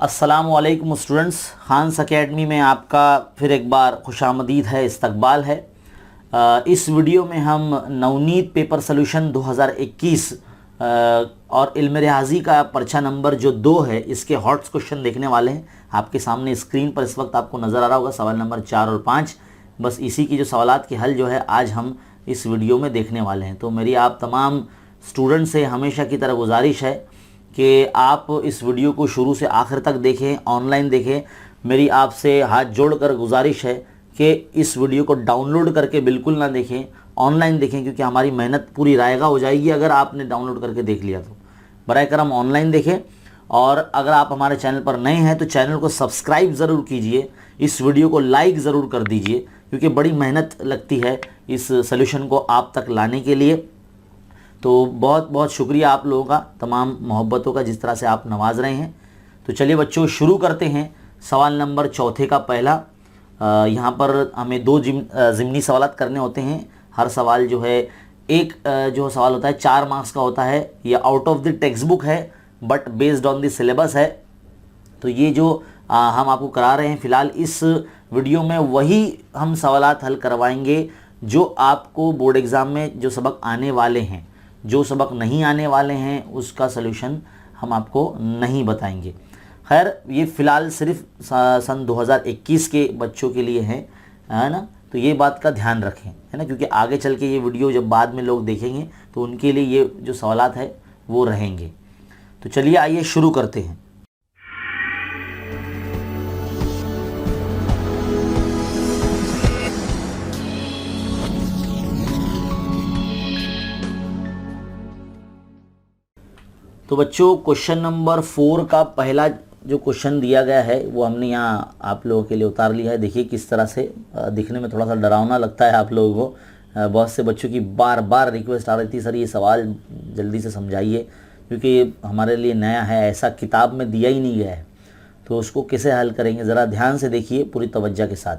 अस्सलामुअलैकुम students, Khans academy में आपका फिर एक बार खुशामदीद है, इस्तकबाल है। इस वीडियो में हम नवनीत पेपर सोल्यूशन 2021 और इल्म रियाजी का पर्चा नंबर जो 2 है, इसके हॉट्स क्वेश्चन देखने वाले हैं। आपके सामने स्क्रीन पर इस वक्त आपको नज़र आ रहा होगा सवाल नंबर 4 और 5। बस इसी की जो सवालात के हल जो है आज हम इस वीडियो में देखने वाले हैं। तो मेरी आप तमाम स्टूडेंट से हमेशा की तरह गुजारिश है कि आप इस वीडियो को शुरू से आखिर तक देखें, ऑनलाइन देखें। मेरी आपसे हाथ जोड़कर गुजारिश है कि इस वीडियो को डाउनलोड करके बिल्कुल ना देखें, ऑनलाइन देखें, क्योंकि हमारी मेहनत पूरी रायगा हो जाएगी अगर आपने डाउनलोड करके देख लिया तो। बराए करम ऑनलाइन देखें, और अगर आप हमारे चैनल पर नए हैं तो चैनल को सब्सक्राइब ज़रूर कीजिए, इस वीडियो को लाइक ज़रूर कर दीजिए, क्योंकि बड़ी मेहनत लगती है इस सॉल्यूशन को आप तक लाने के लिए। तो बहुत बहुत शुक्रिया आप लोगों का, तमाम मोहब्बतों का, जिस तरह से आप नवाज रहे हैं। तो चलिए बच्चों शुरू करते हैं। सवाल नंबर 4 का पहला, यहाँ पर हमें 2 ज़िमनी सवालात करने होते हैं। हर सवाल जो है एक जो सवाल होता है 4 मार्क्स का होता है। ये out of the textbook है but based on the syllabus है। तो ये जो हम आपको करा रहे हैं फ़िलहाल इस वीडियो में, वही हम सवालात हल करवाएंगे जो आपको बोर्ड एग्ज़ाम में जो सबक आने वाले हैं। जो सबक नहीं आने वाले हैं उसका सलूशन हम आपको नहीं बताएंगे। खैर, ये फ़िलहाल सिर्फ सन 2021 के बच्चों के लिए है ना, तो ये बात का ध्यान रखें, है ना, क्योंकि आगे चल के ये वीडियो जब बाद में लोग देखेंगे तो उनके लिए ये जो सवालात है वो रहेंगे। तो चलिए आइए शुरू करते हैं। तो बच्चों क्वेश्चन नंबर 4 का पहला जो क्वेश्चन दिया गया है वो हमने यहाँ आप लोगों के लिए उतार लिया है। देखिए किस तरह से दिखने में थोड़ा सा डरावना लगता है आप लोगों को। बहुत से बच्चों की बार बार रिक्वेस्ट आ रही थी, सर ये सवाल जल्दी से समझाइए, क्योंकि ये हमारे लिए नया है, ऐसा किताब में दिया ही नहीं गया है, तो उसको कैसे हल करेंगे। ज़रा ध्यान से देखिए पूरी तवज्जो के साथ।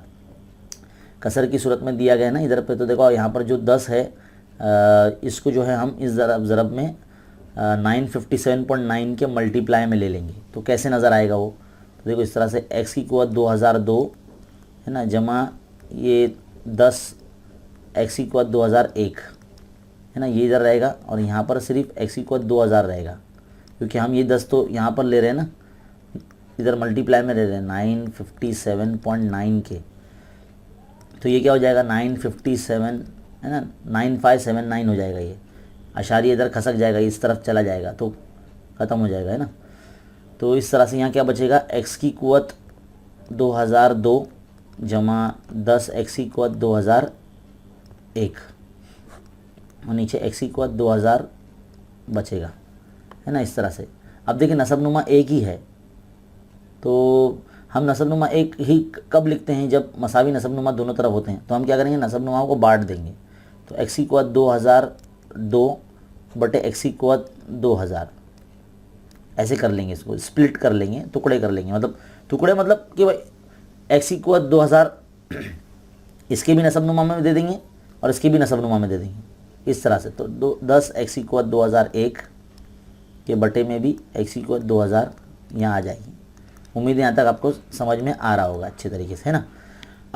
कसर की सूरत में दिया गया है ना इधर पे, तो देखो यहाँ पर जो 10 है इसको जो है हम इस ज़रब में 957.9 के मल्टीप्लाई में ले लेंगे तो कैसे नज़र आएगा वो। तो देखो इस तरह से x की कुव्वत 2002 है ना, जमा ये 10 x की कुव्वत 2001 है ना, ये इधर रहेगा, और यहाँ पर सिर्फ x की कुव्वत 2000 रहेगा, क्योंकि हम ये 10 तो यहाँ पर ले रहे हैं ना, इधर मल्टीप्लाई में ले रहे हैं 957.9 के। तो ये क्या हो जाएगा 957 है ना, 9579 हो जाएगा। ये अशारी इधर खसक जाएगा, इस तरफ चला जाएगा तो ख़त्म हो जाएगा, है ना। तो इस तरह से यहाँ क्या बचेगा, x की कुव्वत 2002 जमा 10 x की कुव्वत 2001, और नीचे x की कुव्वत 2000 बचेगा, है ना, इस तरह से। अब देखिए नसबनुमा एक ही है, तो हम नसबनुमा एक ही कब लिखते हैं, जब मसावी नसबनुमा दोनों तरफ होते हैं। तो हम क्या करेंगे, नसबनुमाओं को बांट देंगे। तो x की कुव्वत 2002 बटे x की कुव्वत 2000, ऐसे कर लेंगे, इसको स्प्लिट कर लेंगे, टुकड़े कर लेंगे। मतलब टुकड़े मतलब कि भाई x की कुव्वत 2000 इसके भी नसबनुमा में दे देंगे और इसके भी नसबनुमा में दे देंगे, इस तरह से। तो 10 x की कुव्वत 2001 के बटे में भी x की कुव्वत 2000 यहाँ आ जाएगी। उम्मीद है यहाँ तक आपको समझ में आ रहा होगा अच्छे तरीके से, है ना।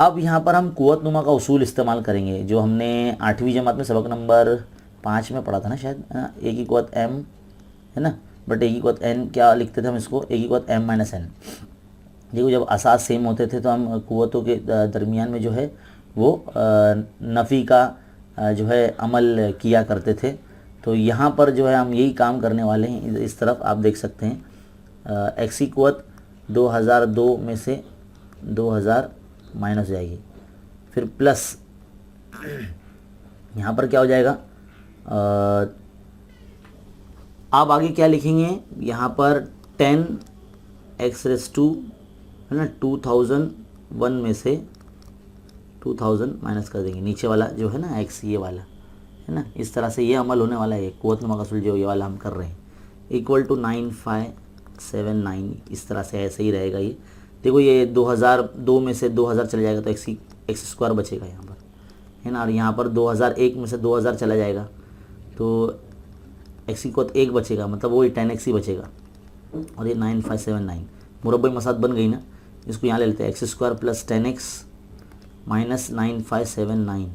अब यहाँ पर हम कुव्वत नुमा का उसूल इस्तेमाल करेंगे, जो हमने 8वीं जमात में सबक नंबर 5 में पढ़ा था ना शायद, है ना। a की कुव्वत m है ना, बट a की कुव्वत n क्या लिखते थे हम इसको, a की कुव्वत m माइनस n। देखो जब असास सेम होते थे तो हम कुव्वतों के दरमियान में जो है वो नफ़ी का जो है अमल किया करते थे। तो यहाँ पर जो है हम यही काम करने वाले हैं। इस तरफ आप देख सकते हैं x की कुव्वत 2002 में से 2000 माइनस हो जाएगी, फिर प्लस यहाँ पर क्या हो जाएगा, आप आगे क्या लिखेंगे, यहाँ पर 10x⁻² है ना, 2001 में से 2000 माइनस कर देंगे, नीचे वाला जो है ना x, ये वाला है ना। इस तरह से ये अमल होने वाला है, कुव्वत नुमा का उसूल जो ये वाला हम कर रहे हैं, इक्वल टू 9579, इस तरह से ऐसे ही रहेगा ये। देखो ये 2002 में से 2000 चला जाएगा तो x² बचेगा यहाँ पर, है ना, और यहाँ पर 2001 में से 2000 चला जाएगा तो x की कुव्वत 1 बचेगा, मतलब वही 10x ही बचेगा, और ये 9579। मुरब्बई मसाद बन गई ना, इसको यहाँ ले लेते हैं x² प्लस 10x माइनस 9579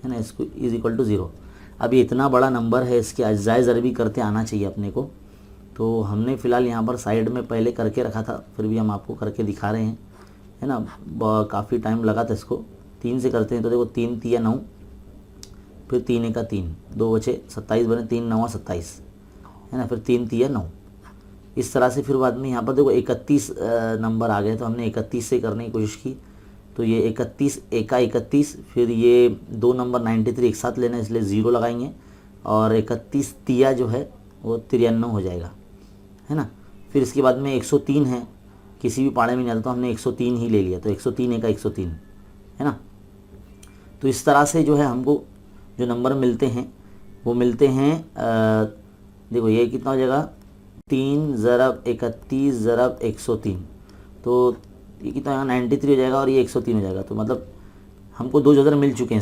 है ना, इसको इज इक्वल टू 0। अब ये इतना बड़ा नंबर है, इसके अज्जाए ज़रबी करते आना चाहिए अपने को। तो हमने फ़िलहाल यहाँ पर साइड में पहले करके रखा था, फिर भी हम आपको करके दिखा रहे हैं, है ना। काफ़ी टाइम लगा था इसको। 3 से करते हैं तो देखो 3 तिया 9, फिर 3 एका 3, 2 बचे 27 बने, 3 9 27 है ना, फिर 3 तिया 9। इस तरह से फिर बाद में यहाँ पर देखो 31 नंबर आ गए, तो हमने 31 से करने की कोशिश की। तो ये 31 एका 31, फिर ये 2 नंबर 93 एक साथ लेना, इसलिए 0 लगाएंगे, और 31 तिया जो है वो 93 हो जाएगा, है ना। फिर इसके बाद में 103 है, किसी भी पाड़े में नहीं आता तो हमने 103 ही ले लिया, तो 103 एका 103 है ना। तो इस तरह से जो है हमको जो नंबर मिलते हैं वो मिलते हैं, देखो ये कितना हो जाएगा, 3 ज़रब 31 ज़रब 103, तो ये कितना यहाँ 93 हो जाएगा और ये 103 हो जाएगा। तो मतलब हमको 2 जोजर मिल चुके हैं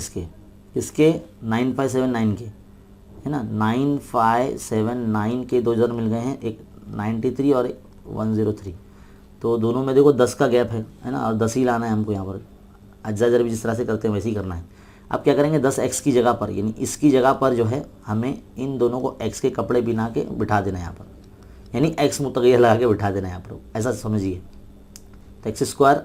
इसके 9579 के, है ना, 9579 के 2 जोजर मिल गए हैं, एक 93 और एक 103। तो दोनों में देखो 10 का गैप है ना, और 10 ही लाना है हमको यहाँ पर। अज्जा ज़रबी जिस तरह से करते हैं वैसे ही करना है। अब क्या करेंगे, 10x की जगह पर, यानी इसकी जगह पर जो है हमें इन दोनों को x के कपड़े बिना के बिठा देना है यहाँ पर, यानी x मुतग़य्यर लगा के बिठा देना है यहाँ पर, ऐसा समझिए। तो x²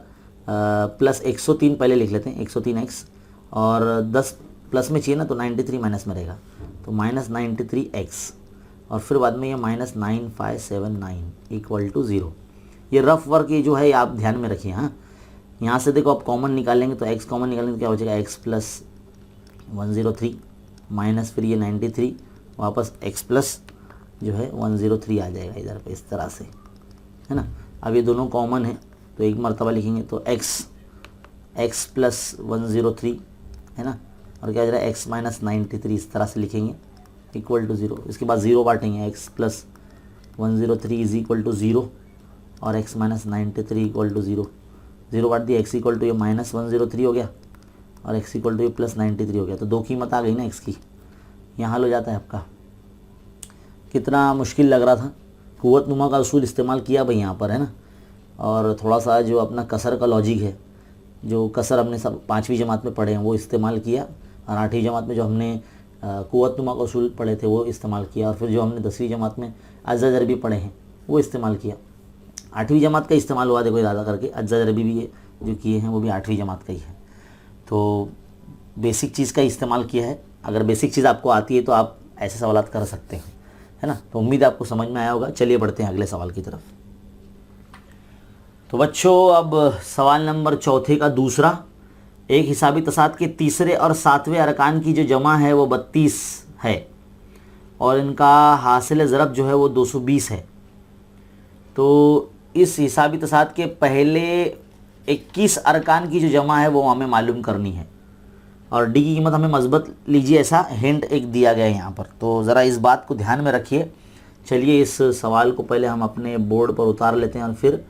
प्लस 103 पहले लिख लेते हैं, 103x, और 10 प्लस में चाहिए ना, तो 93 माइनस में रहेगा, तो माइनस 93x, और फिर बाद में ये माइनस 9579 इक्वल टू 0। ये रफ वर्क ये जो है ये आप ध्यान में रखिए। हाँ, यहाँ से देखो आप कॉमन निकालेंगे तो x कॉमन निकालेंगे तो क्या हो जाएगा, x प्लस 103 माइनस फिर ये 93, वापस x प्लस जो है 103 आ जाएगा इधर पे, इस तरह से, है ना। अब ये दोनों कॉमन है तो एक मरतबा लिखेंगे, तो x प्लस 103 है ना, और क्या आ जाएगा x माइनस 93, इस तरह से लिखेंगे इक्वल टू 0। इसके बाद 0 बांटेंगे, x plus 103 is equal to 0 और x माइनस 93 इक्वल टू 0। 0 बांट दिया, x इक्वल टू ये माइनस 103 हो गया और x इक्वल टू ये प्लस 93 हो गया। तो 2 कीमत आ गई ना x की, यहाँ हल हो जाता है आपका। कितना मुश्किल लग रहा था, कुव्वत नुमा का उसूल इस्तेमाल किया भाई यहाँ पर, है ना। और थोड़ा सा जो अपना कसर का लॉजिक है, जो कसर हमने सब 5वीं जमात में पढ़े हैं वो इस्तेमाल किया, और 8वीं जमात में जो हमने कुव्वत नुमा का उसूल पढ़े थे वो इस्तेमाल किया, और फिर जो हमने 10वीं जमात में अज्जा ज़रबी पढ़े हैं वो इस्तेमाल किया। 8वीं जमात का इस्तेमाल हुआ देखो ज़्यादा करके, अज्जा ज़रबी भी ये जो किए हैं वो भी 8वीं जमात का ही है। तो बेसिक चीज़ का इस्तेमाल किया है। अगर बेसिक चीज़ आपको आती है तो आप ऐसे सवालात कर सकते हैं, है ना। तो उम्मीद है आपको समझ में आया होगा। चलिए बढ़ते हैं अगले सवाल की तरफ। तो बच्चों अब सवाल नंबर 4 का दूसरा, एक हिसाबी तसाद के तीसरे और 7वें अरकान की जो जमा है वो 32 है और इनका हासिल ज़रब जो है वो 220 है। तो इस हिसाबी तसाद के पहले 21 अरकान की जो जमा है वो हमें मालूम करनी है, और डी की कीमत हमें मज़बूत लीजिए, ऐसा हिंट एक दिया गया है यहाँ पर। तो ज़रा इस बात को ध्यान में रखिए। चलिए इस सवाल को पहले हम अपने बोर्ड पर उतार लेते हैं और फिर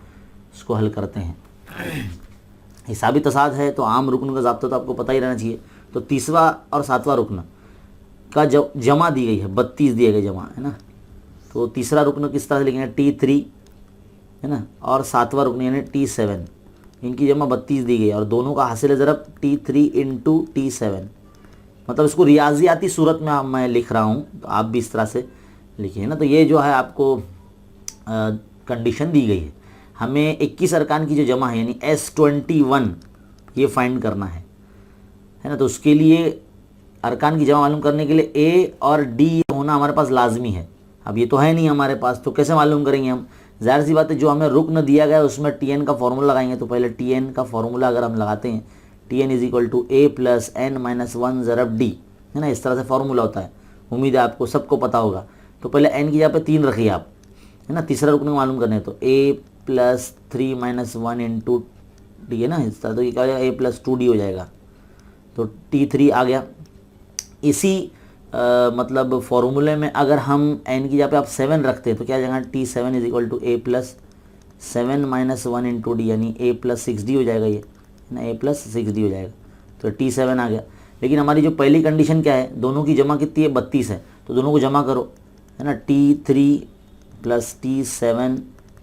इसको हल करते हैं। हिसाबी तसाद है तो आम रुकन का ज़ाब्ता तो आपको पता ही रहना चाहिए। तो तीसरा और 7वां रुकन का जमा दी गई है, 32 दिए गए जमा, है ना। तो तीसरा रुकन किस तरह से लिखेंगे, T3 है ना, और 7वां रुकन यानी T7, इनकी जमा 32 दी गई और दोनों का हासिल ज़रब T3 इंटू T7। मतलब इसको रियाजियाती सूरत में मैं लिख रहा हूँ, तो आप भी इस तरह से लिखिए ना। तो ये जो है आपको कंडीशन दी गई है, हमें 21 अरकान की जो जमा है यानी S21 ये फाइंड करना है ना। तो उसके लिए अरकान की जमा मालूम करने के लिए A और D होना हमारे पास लाजमी है। अब ये तो है नहीं हमारे पास, तो कैसे मालूम करेंगे हम। ज़ाहिर सी बात है, जो हमें रुकन दिया गया है उसमें Tn का फार्मूला लगाएंगे। तो पहले Tn का फार्मूला अगर हम लगाते हैं, Tn is equal to A plus n minus 1 ज़रब D, है ना। इस तरह से फार्मूला होता है, उम्मीद है आपको सबको पता होगा। तो पहले n की जगह पे 3 रखिए आप, है ना। तीसरा रुकन मालूम करने तो A plus 3 minus 1 into D, है ना। इस तरह तो ये क्या हो जाएगा, A प्लस 2D हो जाएगा। तो T3 आ गया। इसी मतलब फॉर्मूले में अगर हम n की जगह पे आप 7 रखते हैं तो क्या हो जाएगा, T7 is equal to A plus 7 minus 1 into D, यानी A प्लस 6D हो जाएगा, ये है ना, A प्लस 6D हो जाएगा। तो T7 आ गया। लेकिन हमारी जो पहली कंडीशन क्या है, दोनों की जमा कितनी है, 32 है, तो दोनों को जमा करो, है ना। T3 plus T7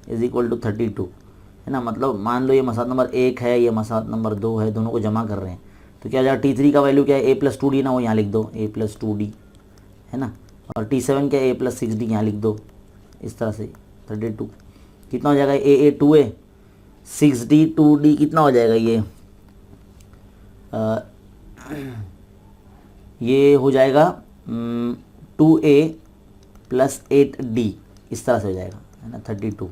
is equal to 32। है ना। मतलब मान लो ये मसला नंबर 1 है, ये मसला नंबर 2 है, दोनों को जमा कर रहे हैं तो क्या हो जाएगा, T3 का वैल्यू क्या है a+2d ना, वो यहाँ लिख दो a+2d, है ना। और T7 क्या है a+6d, यहाँ लिख दो इस तरह से 32। कितना हो जाएगा a 6d 2d कितना हो जाएगा ये हो जाएगा 2a+8d, इस तरह से हो जाएगा, है ना 32।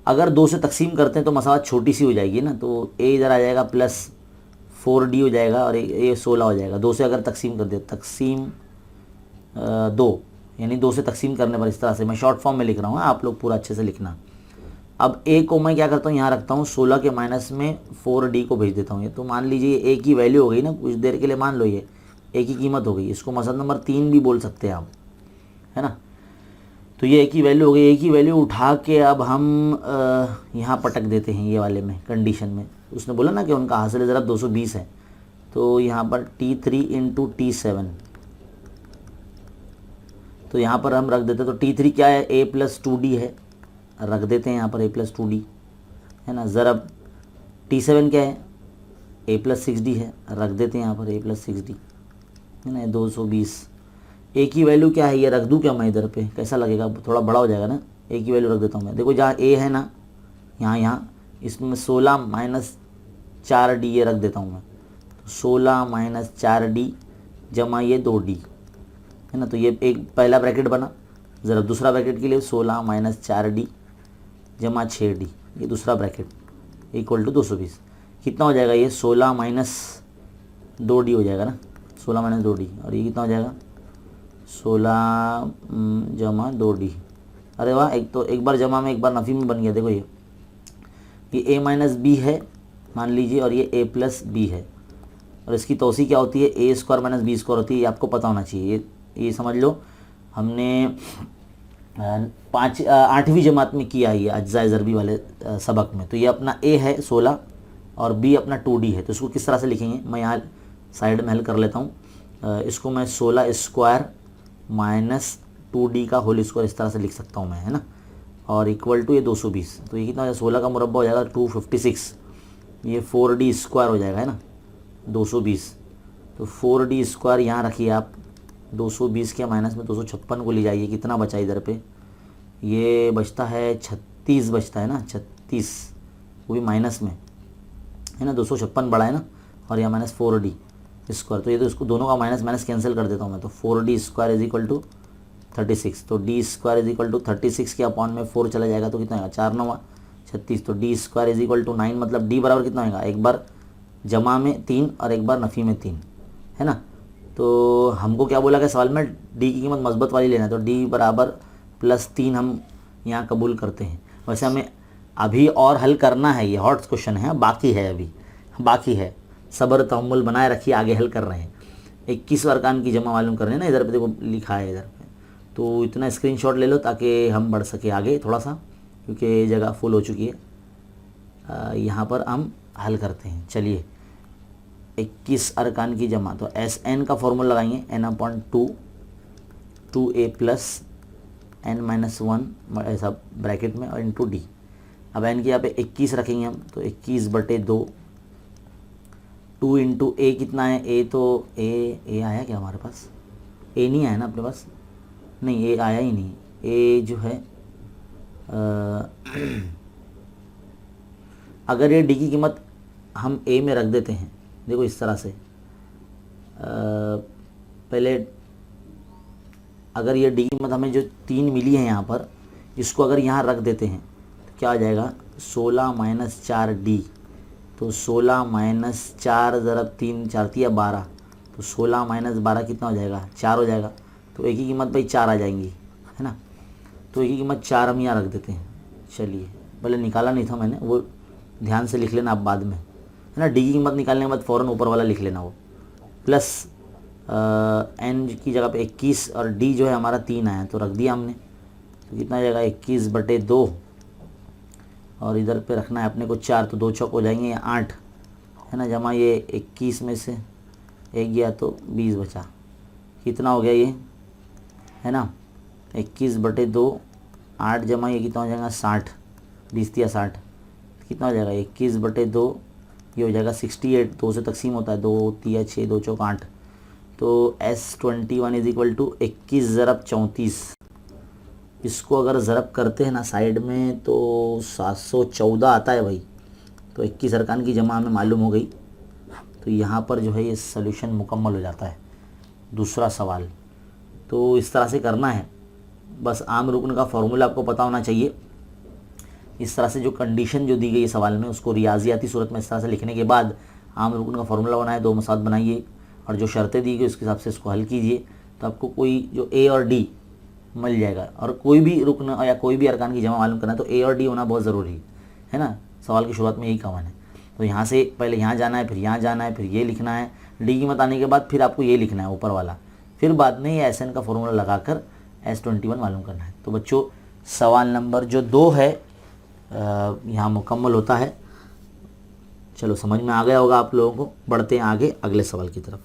अगर 2 से तकसीम करते हैं तो मसावत छोटी सी हो जाएगी ना, तो a इधर आ जाएगा +4d हो जाएगा और ये 16 हो जाएगा। 2 से अगर तकसीम कर दे, तकसीम 2, यानी 2 से तकसीम करने पर इस तरह से, मैं शॉर्ट फॉर्म में लिख रहा हूँ, आप लोग पूरा अच्छे से लिखना। अब a को मैं क्या करता हूँ, यहाँ रखता हूँ 16 के माइनस में 4d को भेज देता हूँ। ये तो मान लीजिए a की वैल्यू हो गई ना, कुछ देर के लिए मान लो ये a की कीमत हो गई, इसको मसला नंबर 3 भी बोल सकते हैं आप, है ना। तो ये a की वैल्यू हो गई, a की वैल्यू उठा के अब हम यहाँ पटक देते हैं ये वाले में, कंडीशन में। उसने बोला ना कि उनका हासिल ज़रा 220 है, तो यहाँ पर T3 × T7, तो यहाँ पर हम रख देते, तो T3 क्या है a+2d है, रख देते हैं यहाँ पर a+2d, है ना। ज़रब T7 क्या है a+6d है, रख देते हैं यहाँ पर a+6d, है ना। 220 a की वैल्यू क्या है, ये रख दूँ क्या मैं इधर पे, कैसा लगेगा, थोड़ा बड़ा हो जाएगा ना। a की वैल्यू रख देता हूँ मैं, देखो जहाँ a है ना, यहाँ इसमें 16 - 4d ये रख देता हूँ मैं, तो 16 - 4d जमा ये 2d, है ना। तो ये एक पहला ब्रैकेट बना, ज़रा दूसरा ब्रैकेट के लिए 16 - 4d जमा 6d, ये दूसरा ब्रैकेट इक्वल टू 220। कितना हो जाएगा ये 16 - 2d हो जाएगा ना, 16 - 2d, और ये कितना हो जाएगा 16 जमा 2d। अरे वाह, एक बार जमा में एक बार नफ़ी में बन गया। देखो ये a - b है मान लीजिए, और ये a+b है, और इसकी तौसी क्या होती है, a² - b² होती है, ये आपको पता होना चाहिए। ये समझ लो, हमने 8वीं जमात में किया है ये अज्जाए ज़रबी वाले सबक में। तो ये अपना a है 16 और b अपना 2d है, तो इसको किस तरह से लिखेंगे, मैं यहाँ साइड में हल कर लेता हूँ। इसको मैं 16² - 2d का होल स्क्वायर इस तरह से लिख सकता हूँ मैं, है ना, और इक्वल टू ये 220। तो ये कितना हो जाएगा, 16 का मुरब्बा हो जाएगा 256, ये 4d² हो जाएगा, है ना 220। तो 4d² यहाँ रखिए आप, 220 के माइनस में 256 को ले जाइए, कितना बचा इधर पे, ये बचता है 36 बचता है ना, 36, वो भी माइनस में, है ना। 256 बड़ा है ना, और यहाँ -4d², तो ये तो इसको दोनों का माइनस कैंसिल कर देता हूँ मैं, तो 4d² = 36, तो d² = 36 के अपॉन में 4 चला जाएगा, तो कितना आएगा 4 × 9 = 36, तो d² = 9, मतलब d बराबर कितना होगा, एक बार जमा में 3 और एक बार नफ़ी में 3, है ना। तो हमको क्या बोला कि सवाल में d की कीमत मस्बत वाली लेना है, तो d बराबर +3 हम यहाँ कबूल करते हैं। वैसे हमें अभी और हल करना है, ये हॉट क्वेश्चन है, बाकी है, अभी बाकी है, सब्र तहम्मुल बनाए रखिए, आगे हल कर रहे हैं। 21 अरकान की जमा मालूम करने ना, इधर पे देखो लिखा है इधर पे, तो इतना स्क्रीनशॉट ले लो ताकि हम बढ़ सके आगे थोड़ा सा, क्योंकि जगह फुल हो चुकी है। यहाँ पर हम हल करते हैं, चलिए 21 अरकान की जमा, तो SN का फॉर्मूला लगाएंगे, n/2 2a + n-1 ऐसा ब्रैकेट में, और इंटू d। अब n के यहाँ पे 21 रखेंगे हम, तो 21/2, 2 × a कितना है, a तो a आया क्या हमारे पास, a नहीं आया ना अपने पास, नहीं a आया ही नहीं, a जो है अगर ये d की कीमत हम a में रख देते हैं, देखो इस तरह से, पहले अगर ये डी की कीमत हमें जो 3 मिली है यहाँ पर, इसको अगर यहाँ रख देते हैं तो क्या हो जाएगा 16 - 4d, तो 16 - 4 ज़रब 3 4 × 12, तो 16 - 12 कितना हो जाएगा 4 हो जाएगा, तो एक की कीमत भाई 4 आ जाएंगी, है ना। तो एक की कीमत 4 हम यहाँ रख देते हैं। चलिए, पहले निकाला नहीं था मैंने, वो ध्यान से लिख लेना आप बाद में, है ना। डी की कीमत निकालने के बाद फ़ौरन ऊपर वाला लिख लेना, वो प्लस n की जगह पे 21, और d जो है हमारा 3 आया, तो रख दिया हमने, तो कितना आ जाएगा 21/2, और इधर पे रखना है अपने को 4, तो 2 चौक हो जाएंगे 8, है ना, जमा ये 21 में से 1 गया तो 20 बचा, कितना हो गया ये, है ना 21/2, 8 जमा ये कितना हो जाएगा 60, 20 × 60, कितना हो जाएगा 21/2, ये हो जाएगा 68, 2 से तकसीम होता है, 2 3 6 2 चौक 8, तो S21 इज इक्वल टू 21 ज़रब 34। इसको अगर ज़रब करते हैं ना साइड में तो 714 आता है भाई। तो 21 अरकान की जमा हमें मालूम हो गई, तो यहाँ पर जो है ये सॉल्यूशन मुकम्मल हो जाता है। दूसरा सवाल तो इस तरह से करना है, बस आम रुकन का फॉर्मूला आपको पता होना चाहिए। इस तरह से जो कंडीशन जो दी गई है सवाल में उसको रियाजियाती सूरत में इस तरह से लिखने के बाद आम रुकन का फॉर्मूला बनाए, 2 मसात बनाइए और जो शर्तें दी गई उसके हिसाब से इसको हल कीजिए, तो आपको कोई जो ए और डी मिल जाएगा। और कोई भी रुकन या कोई भी अरकान की जमा मालूम करना है तो ए और डी होना बहुत ज़रूरी है ना। सवाल की शुरुआत में यही कवन है, तो यहाँ से पहले यहाँ जाना है, फिर यहाँ जाना है, फिर ये लिखना है, डी कीमत आने के बाद फिर आपको ये लिखना है ऊपर वाला, फिर बाद में ये SN का फॉर्मूला लगाकर S21 मालूम करना है। तो बच्चों सवाल नंबर जो 2 है यहाँ मुकम्मल होता है। चलो समझ में आ गया होगा आप लोगों को। बढ़ते हैं आगे अगले सवाल की तरफ।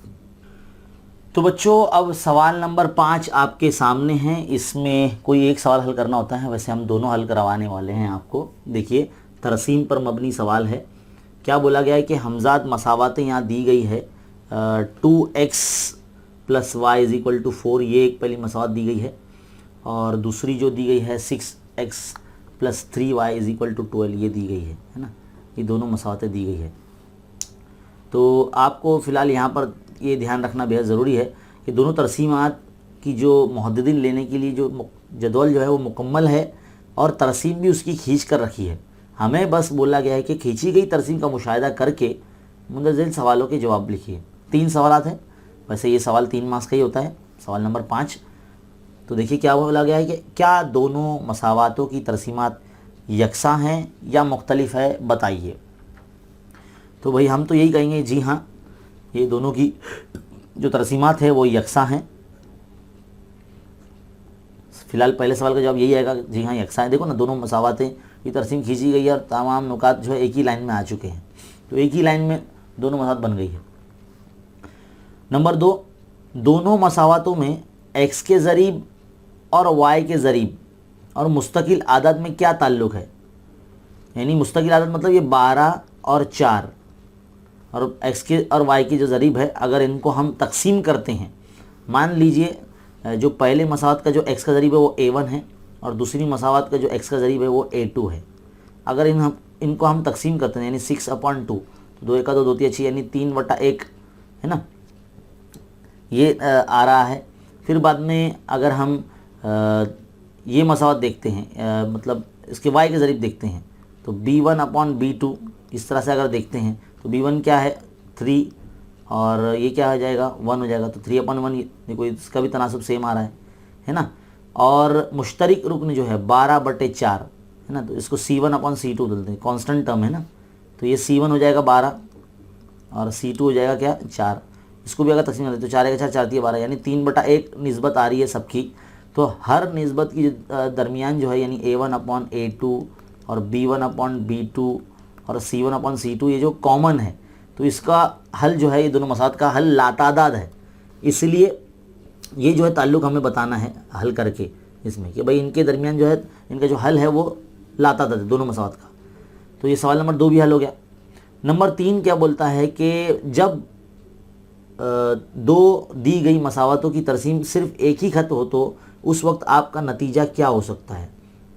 तो बच्चों अब सवाल नंबर 5 आपके सामने है। इसमें कोई एक सवाल हल करना होता है, वैसे हम दोनों हल करवाने वाले हैं आपको। देखिए तरसीम पर मबनी सवाल है। क्या बोला गया है कि हमजाद मसावातें यहाँ दी गई है 2x + y = 4, ये एक पहली मसावत दी गई है, और दूसरी जो दी गई है 6x + 3y = 12 ये दी गई है ना। ये दोनों मसावतें दी गई है। तो आपको फ़िलहाल यहाँ पर ये ध्यान रखना बेहद ज़रूरी है कि दोनों तरसीमात की जो मुहद्दिदीन लेने के लिए जो जदवल जो है वो मुकम्मल है और तरसीम भी उसकी खींच कर रखी है। हमें बस बोला गया है कि खींची गई तरसीम का मुशाहिदा करके मुंदरज़िल सवालों के जवाब लिखिए। 3 सवालात हैं, वैसे ये सवाल 3 मार्क्स का ही होता है। सवाल नंबर 5 तो देखिए क्या बोला गया है कि क्या दोनों मसावातों की तरसीमात यकसा हैं या मुख्तलिफ है, बताइए। तो भाई हम तो यही कहेंगे जी हाँ, ये दोनों की जो तरसीमात है वो यकसा हैं। फ़िलहाल पहले सवाल का जवाब यही आएगा, जी हाँ यकसा है। देखो ना दोनों मसावातें की तरसीम खींची गई है और तमाम नुकात जो है एक ही लाइन में आ चुके हैं, तो एक ही लाइन में दोनों मसावत बन गई है। नंबर 2, दोनों मसावातों में x के ज़रीब और y के ज़रीब और मुस्तकिल आदद में क्या ताल्लुक़ है। यानी मुस्तकिल आदद मतलब ये 12 और 4 और x के और y की जो ज़रीब है, अगर इनको हम तकसीम करते हैं, मान लीजिए जो पहले मसावत का जो x का ज़रीब है वो A1 है और दूसरी मसावत का जो x का ज़रीब है वो A2 है। अगर इनको हम तकसीम करते हैं यानी 6/2, तो 2 1 2 2 3 6 यानी 3/1 है ना, ये आ रहा है। फिर बाद में अगर हम ये मसावत देखते हैं, मतलब इसके y के ज़रीब देखते हैं, तो B1/B2 इस तरह से अगर देखते हैं तो B1 क्या है 3 और ये क्या हो जाएगा 1 हो जाएगा, तो 3/1 देखो इसका भी तनासब सेम आ रहा है ना। और मुश्तरिक रुकन जो है 12/4 है ना, तो इसको C1/C2 बोलते हैं, कांस्टेंट टर्म है ना, तो ये C1 हो जाएगा 12 और C2 हो जाएगा क्या 4। इसको भी अगर तकसीम करते तो 4 1 4 4 3 12 यानी 3/1 निस्बत आ रही है सबकी। तो हर निस्बत की दरमियान जो है यानी A1/A2 और B1/B2 और C1/C2 ये जो कॉमन है, तो इसका हल जो है ये दोनों मसावत का हल लातादाद है। इसलिए ये जो है ताल्लुक़ हमें बताना है हल करके इसमें कि भाई इनके दरमियान जो है इनका जो हल है वो लातादाद है दोनों मसावत का। तो ये सवाल नंबर 2 भी हल हो गया। नंबर 3 क्या बोलता है कि जब 2 दी गई मसावतों की तरसीम सिर्फ एक ही खत हो तो उस वक्त आपका नतीजा क्या हो सकता है।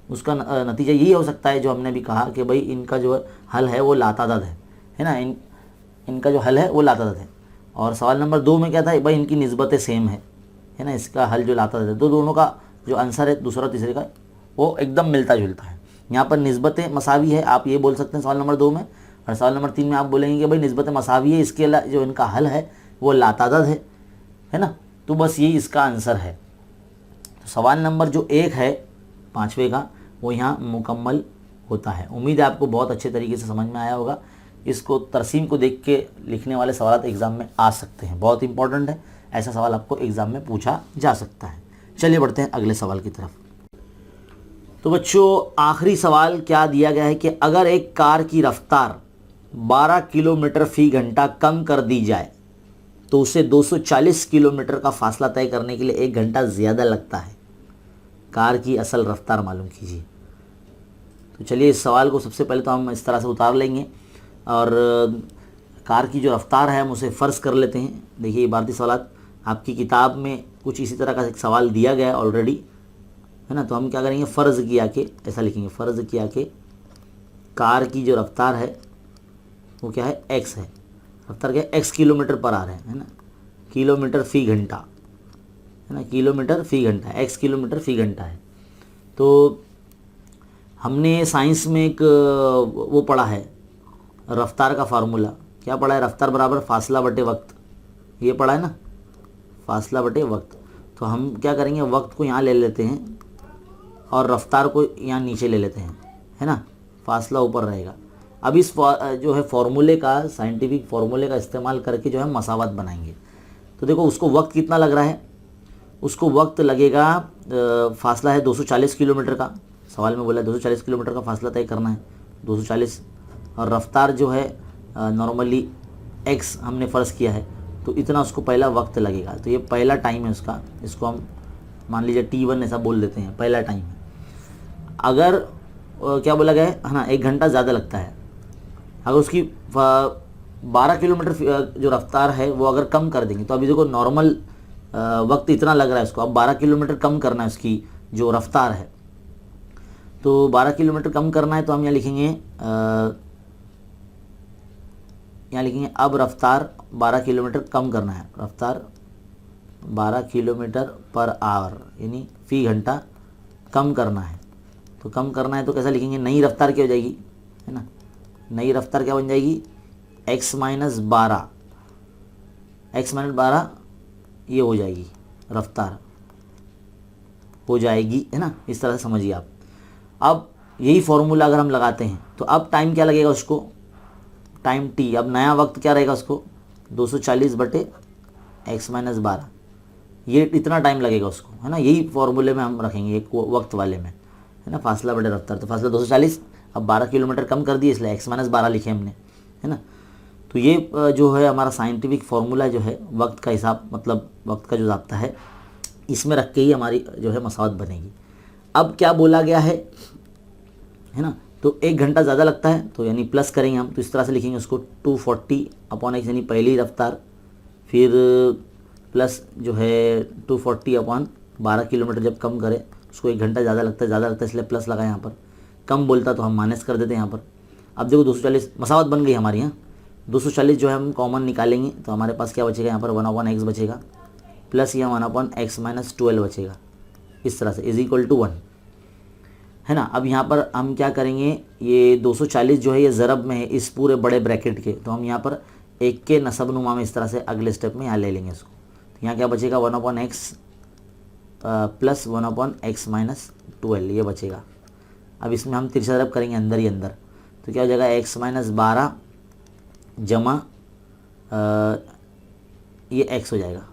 उसका नतीजा यही हो सकता है जो हमने भी कहा कि भाई इनका जो हल है वो लातादाद है ना, इनका जो हल है वो लातादाद है। और सवाल नंबर 2 में क्या था, भाई इनकी निस्बतें सेम है ना, इसका हल जो लातादाद है, तो दोनों का जो आंसर है दूसरा और तीसरे का वो एकदम मिलता जुलता है। यहाँ पर निस्बतें मसावी है, आप ये बोल सकते हैं सवाल नंबर 2 में, और सवाल नंबर 3 में आप बोलेंगे कि भाई निस्बतें मसावी है, इसके जो इनका हल है वो लातादाद है ना। तो बस यही इसका आंसर है। तो सवाल नंबर जो 1 है 5वें का वो यहाँ मुकम्मल होता है। उम्मीद है आपको बहुत अच्छे तरीके से समझ में आया होगा। इसको तरसीम को देख के लिखने वाले सवाल एग्ज़ाम में आ सकते हैं, बहुत इंपॉर्टेंट है, ऐसा सवाल आपको एग्ज़ाम में पूछा जा सकता है। चलिए बढ़ते हैं अगले सवाल की तरफ। तो बच्चों आखिरी सवाल क्या दिया गया है कि अगर एक कार की रफ्तार 12 किलोमीटर फ़ी घंटा कम कर दी जाए तो उसे 240 किलोमीटर का फासला तय करने के लिए 1 घंटा ज़्यादा लगता है। कार की असल रफ्तार मालूम कीजिए। तो चलिए इस सवाल को सबसे पहले तो हम इस तरह से उतार लेंगे और कार की जो रफ्तार है हम उसे फ़र्ज़ कर लेते हैं। देखिए भारतीय सवाल आपकी किताब में कुछ इसी तरह का एक सवाल दिया गया है ऑलरेडी, है ना। तो हम क्या करेंगे, फ़र्ज़ किया के ऐसा लिखेंगे, फ़र्ज़ किया के कार की जो रफ्तार है वो क्या है, एक्स है। रफ्तार क्या है, एक्स किलोमीटर पर आवर है ना, किलोमीटर फ़ी घंटा, है ना, किलोमीटर फ़ी घंटा, एक्स किलोमीटर फ़ी घंटा है। तो हमने साइंस में एक वो पढ़ा है रफ्तार का फार्मूला, क्या पढ़ा है, रफ्तार बराबर फासला बटे वक्त, ये पढ़ा है ना, फासला बटे वक्त। तो हम क्या करेंगे, वक्त को यहाँ ले लेते हैं और रफ्तार को यहाँ नीचे ले लेते हैं, है ना, फासला ऊपर रहेगा। अब इस जो है फार्मूले का, साइंटिफिक फार्मूले का इस्तेमाल करके जो है मसावत बनाएंगे। तो देखो उसको वक्त कितना लग रहा है, उसको वक्त लगेगा, फासला है 240 किलोमीटर का, सवाल में बोला 240 किलोमीटर का फासला तय करना है, 240, और रफ्तार जो है नॉर्मली एक्स हमने फ़र्ज़ किया है, तो इतना उसको पहला वक्त लगेगा। तो ये पहला टाइम है उसका, इसको हम मान लीजिए T1 ऐसा बोल देते हैं, पहला टाइम है। अगर क्या बोला गया है ना, 1 घंटा ज़्यादा लगता है, अगर उसकी 12 किलोमीटर जो रफ्तार है वो अगर कम कर देंगे, तो अभी देखो नॉर्मल वक्त इतना लग रहा है उसको, अब 12 किलोमीटर कम करना है उसकी जो रफ्तार है, तो 12 किलोमीटर कम करना है। तो हम यहाँ लिखेंगे अब रफ्तार 12 किलोमीटर कम करना है, रफ्तार 12 किलोमीटर पर आवर यानी फ़ी घंटा कम करना है। तो कम करना है तो कैसा लिखेंगे, नई रफ्तार क्या हो जाएगी, है ना, नई रफ्तार क्या बन जाएगी, x माइनस 12, ये हो जाएगी रफ्तार, हो जाएगी, है ना, इस तरह से समझिए आप। अब यही फॉर्मूला अगर हम लगाते हैं तो अब टाइम क्या लगेगा उसको, टाइम t, अब नया वक्त क्या रहेगा उसको, 240 बटे x माइनस 12, ये इतना टाइम लगेगा उसको, है ना। यही फॉर्मूले में हम रखेंगे एक वक्त वाले में, है ना, फासला बटे रफ्तार। तो फासला 240, अब 12 किलोमीटर कम कर दिए इसलिए x माइनस 12 लिखे हमने, है ना। तो ये जो है हमारा साइंटिफिक फार्मूला जो है वक्त का हिसाब, मतलब वक्त का जो ज़ाब्ता है, इसमें रख के ही हमारी जो है मसावत बनेगी। अब क्या बोला गया है ना, तो 1 घंटा ज़्यादा लगता है तो यानी प्लस करेंगे हम, तो इस तरह से लिखेंगे उसको 240/x यानी पहली रफ्तार, फिर प्लस जो है 240/12 किलोमीटर जब कम करें उसको 1 घंटा ज़्यादा लगता है इसलिए प्लस लगा यहाँ पर, कम बोलता तो हम माइनस कर देते हैं यहाँ पर। अब देखो 240 मसावत बन गई हमारी, यहाँ 240 जो है हम कॉमन निकालेंगे तो हमारे पास क्या बचेगा, यहाँ पर 1/x बचेगा, प्लस यहाँ 1/x माइनस 12 बचेगा, इस तरह से इज इक्वल टू 1, है ना। अब यहाँ पर हम क्या करेंगे, ये 240 जो है ये ज़रब में है इस पूरे बड़े ब्रैकेट के, तो हम यहाँ पर एक के नसबनुमा में इस तरह से अगले स्टेप में यहाँ ले लेंगे इसको। तो यहाँ क्या बचेगा, 1/x प्लस 1/x माइनस 12 ये बचेगा। अब इसमें हम तिरछा ज़रब करेंगे अंदर ही अंदर, तो क्या हो जाएगा, x माइनस 12 जमा ये x हो जाएगा।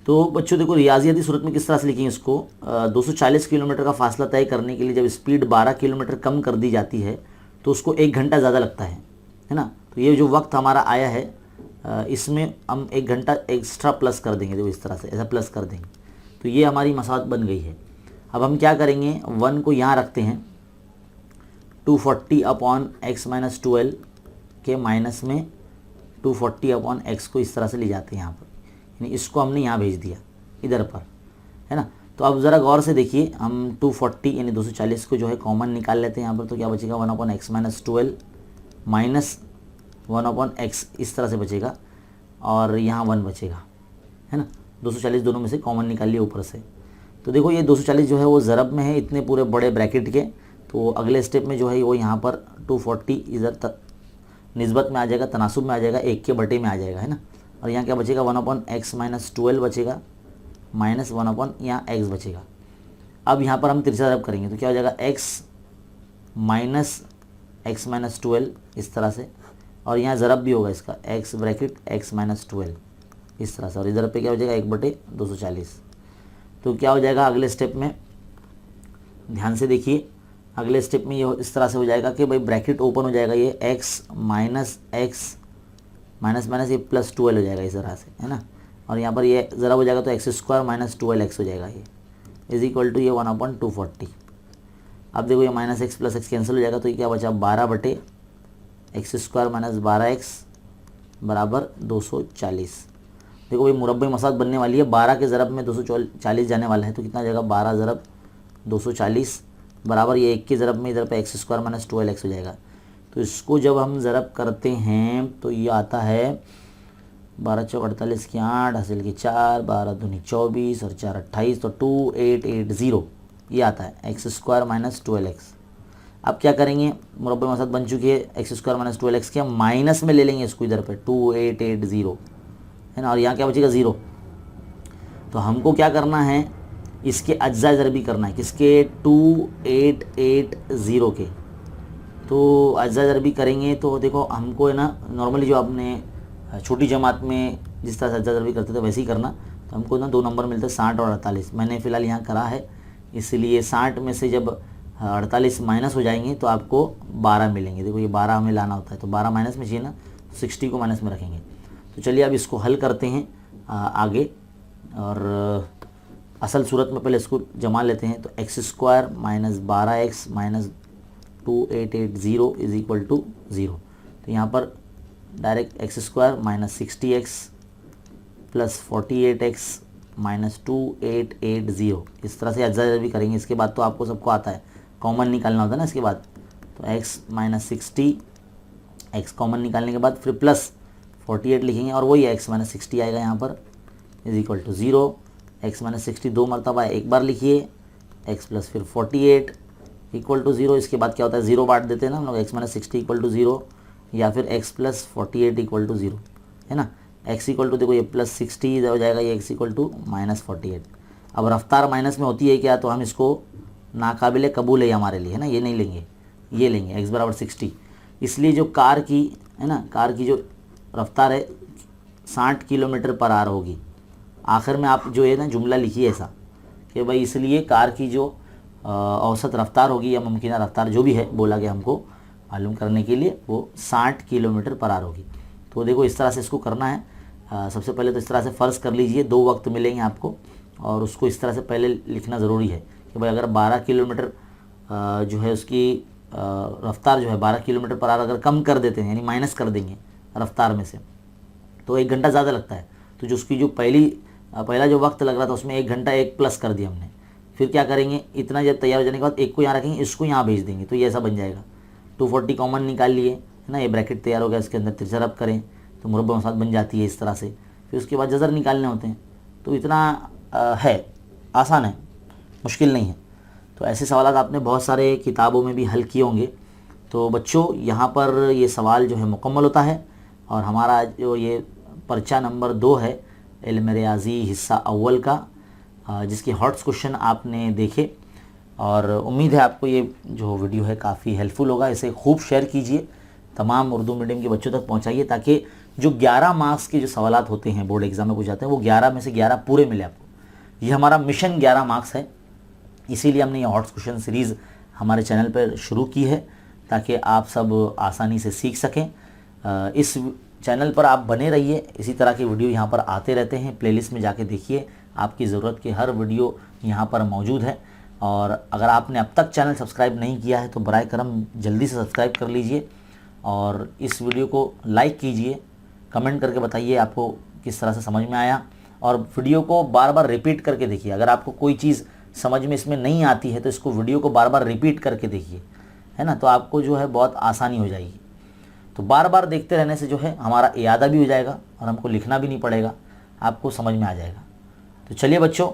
तो बच्चों देखो रियाजियाती सूरत में किस तरह से लिखेंगे इसको, 240 किलोमीटर का फासला तय करने के लिए जब स्पीड 12 किलोमीटर कम कर दी जाती है तो उसको 1 घंटा ज़्यादा लगता है ना। तो ये जो वक्त हमारा आया है इसमें हम 1 घंटा एक्स्ट्रा प्लस कर देंगे, देखो इस तरह से ऐसा प्लस कर देंगे, तो ये हमारी मसावत बन गई है। अब हम क्या करेंगे, 1 को यहाँ रखते हैं, 240/x माइनस 12 के माइनस में 240/x को इस तरह से ले जाते हैं यहाँ पर, यानी इसको हमने यहाँ भेज दिया इधर पर, है ना। तो अब ज़रा गौर से देखिए, हम 240 यानी 240 को जो है कॉमन निकाल लेते हैं यहाँ पर, तो क्या बचेगा, 1/x माइनस 12 माइनस 1/x इस तरह से बचेगा, और यहाँ 1 बचेगा, है ना। 240 दोनों में से कॉमन निकाल लिया ऊपर से। तो देखो ये 240 जो है वो ज़रब में है इतने पूरे बड़े ब्रैकेट के, तो अगले स्टेप में जो है वो यहाँ पर 240 इधर निस्बत में आ जाएगा, तनासुब में आ जाएगा, 1 के बटे में आ जाएगा, है ना। और यहाँ क्या बचेगा, 1/x माइनस 12 बचेगा, माइनस 1 यहाँ x बचेगा। अब यहाँ पर हम तिरछा ज़रब करेंगे तो क्या हो जाएगा, x माइनस x माइनस 12 इस तरह से, और यहाँ ज़रब भी होगा इसका, x ब्रैकेट x माइनस 12 इस तरह से, और इधर पे क्या हो जाएगा 1/240। तो क्या हो जाएगा अगले स्टेप में, ध्यान से देखिए, अगले स्टेप में ये इस तरह से हो जाएगा कि भाई ब्रैकेट ओपन हो जाएगा, ये x minus x minus minus ये प्लस 12 हो जाएगा इस तरह से, है ना। और यहाँ पर ये ज़रा हो जाएगा तो x² माइनस 12x हो जाएगा, ये इज इक्वल टू ये 1/240। अब देखो ये minus x plus x cancel हो जाएगा, तो ये क्या बचा 12/x² माइनस 12x बराबर 240। देखो भाई मुरब्बे मसाद बनने वाली है, 12 के ज़रब में 240 जाने वाला है, तो कितना हो जाएगा 12 ज़रब 240 बराबर ये 1 के ज़रब में इधर पे x² माइनस 12x हो जाएगा। तो इसको जब हम ज़रब करते हैं तो ये आता है 12 चौक 48 की 8 हासिल की 4, 12 दूनी 24 और 4 28, तो 2880 ये आता है x² माइनस 12x। अब क्या करेंगे, मुरब्बे मसाद बन चुकी है, x² माइनस 12x के हम माइनस में ले लेंगे इसको इधर पे 2880, है ना। और यहाँ क्या बचेगा 0। तो हमको क्या करना है, इसके अज्जा ज़रबी करना है, किसके 2880 के। तो अज्जा ज़रबी करेंगे तो देखो हमको है ना, नॉर्मली जो आपने छोटी जमात में जिस तरह से अज्जा ज़रबी करते थे वैसे ही करना। तो हमको ना 2 नंबर मिलते हैं 60 और 48। मैंने फ़िलहाल यहाँ करा है, इसलिए 60 में से जब 48 माइनस हो जाएंगे तो आपको 12 मिलेंगे। देखो ये 12 हमें लाना होता है, तो 12 माइनस में चाहिए ना, 60 को माइनस में रखेंगे। तो चलिए अब इसको हल करते हैं आगे, और असल सूरत में पहले इसको जमा लेते हैं। तो x² minus 12x minus 2880 is equal to 0। तो यहाँ पर direct x² minus 60x plus 48x minus 2880 इस तरह से अज्जा भी करेंगे। इसके बाद तो आपको सबको आता है, कॉमन निकालना होता है ना इसके बाद। तो x माइनस 60, x कॉमन निकालने के बाद फिर प्लस 48 लिखेंगे, और वही x माइनस 60 आएगा यहाँ पर is equal to 0। x minus 60 2 मरतबा एक बार लिखिए, x प्लस फिर 48 इक्वल टू 0। इसके बाद क्या होता है, 0 बांट देते हैं ना हम लोग, x माइनस 60 इक्वल टू 0, या फिर x प्लस 48 इक्वल टू 0, है ना। x इक्वल टू देखो ये प्लस 60 हो जाएगा, ये x इक्वल टू माइनस 48। अब रफ्तार माइनस में होती है क्या, तो हम इसको नाकाबिल कबूल है हमारे लिए, है ना, ये नहीं लेंगे, ये लेंगे x बराबर 60। इसलिए जो कार की है ना, कार की जो रफ्तार है 60 किलोमीटर पर आवर होगी। आखिर में आप जो है ना जुमला लिखिए ऐसा कि भाई इसलिए कार की जो औसत रफ्तार होगी या मुमकिन रफ्तार जो भी है बोला गया हमको मालूम करने के लिए, वो 60 किलोमीटर पर आवर होगी। तो देखो इस तरह से इसको करना है। सबसे पहले तो इस तरह से फ़र्ज़ कर लीजिए 2 वक्त मिलेंगे आपको, और उसको इस तरह से पहले लिखना ज़रूरी है कि भाई अगर 12 किलोमीटर जो है उसकी रफ्तार जो है 12 किलोमीटर पर आवर अगर कम कर देते हैं, यानी माइनस कर देंगे रफ्तार में से, तो 1 घंटा ज़्यादा लगता है। तो जो उसकी जो पहला जो वक्त लग रहा था उसमें 1 घंटा 1 प्लस कर दिया हमने। फिर क्या करेंगे, इतना जब तैयार हो जाने के बाद 1 को यहाँ रखेंगे, इसको यहाँ भेज देंगे, तो ये ऐसा बन जाएगा। 240 कॉमन निकाल लिए, है ना, ये ब्रैकेट तैयार हो गया, इसके अंदर तिरछा रब करें तो मुरब्बा मसाद बन जाती है इस तरह से। फिर उसके बाद जज़र निकालने होते हैं। तो इतना है, आसान है, मुश्किल नहीं है। तो ऐसे सवाल आपने बहुत सारे किताबों में भी हल किए होंगे। तो बच्चों यहाँ पर ये सवाल जो है मुकम्मल होता है, और हमारा जो ये पर्चा नंबर 2 है इल्म रियाज़ी हिस्सा अव्वल का, जिसके हॉट्स क्वेश्चन आपने देखे, और उम्मीद है आपको ये जो वीडियो है काफ़ी हेल्पफुल होगा। इसे खूब शेयर कीजिए, तमाम उर्दू मीडियम के बच्चों तक पहुंचाइए, ताकि जो 11 मार्क्स के जो सवालात होते हैं बोर्ड एग्ज़ाम में पूछे जाते हैं वो 11 में से 11 पूरे मिले आपको। ये हमारा मिशन 11 मार्क्स है, इसीलिए हमने ये हॉट्स क्वेश्चन सीरीज़ हमारे चैनल पर शुरू की है, ताकि आप सब आसानी से सीख सकें। इस चैनल पर आप बने रहिए, इसी तरह के वीडियो यहाँ पर आते रहते हैं। प्लेलिस्ट में जाके देखिए, आपकी ज़रूरत के हर वीडियो यहाँ पर मौजूद है। और अगर आपने अब तक चैनल सब्सक्राइब नहीं किया है तो बराए करम जल्दी से सब्सक्राइब कर लीजिए, और इस वीडियो को लाइक कीजिए, कमेंट करके बताइए आपको किस तरह से समझ में आया, और वीडियो को बार बार रिपीट करके देखिए। अगर आपको कोई चीज़ समझ में इसमें नहीं आती है तो इसको वीडियो को बार बार रिपीट करके देखिए, है ना, तो आपको जो है बहुत आसानी हो जाएगी। तो बार बार देखते रहने से जो है हमारा इयादा भी हो जाएगा, और हमको लिखना भी नहीं पड़ेगा, आपको समझ में आ जाएगा। तो चलिए बच्चों,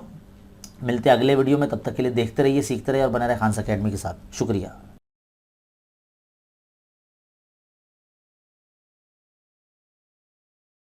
मिलते हैं अगले वीडियो में, तब तक के लिए देखते रहिए, सीखते रहिए और बने रहे खान अकेडमी के साथ। शुक्रिया।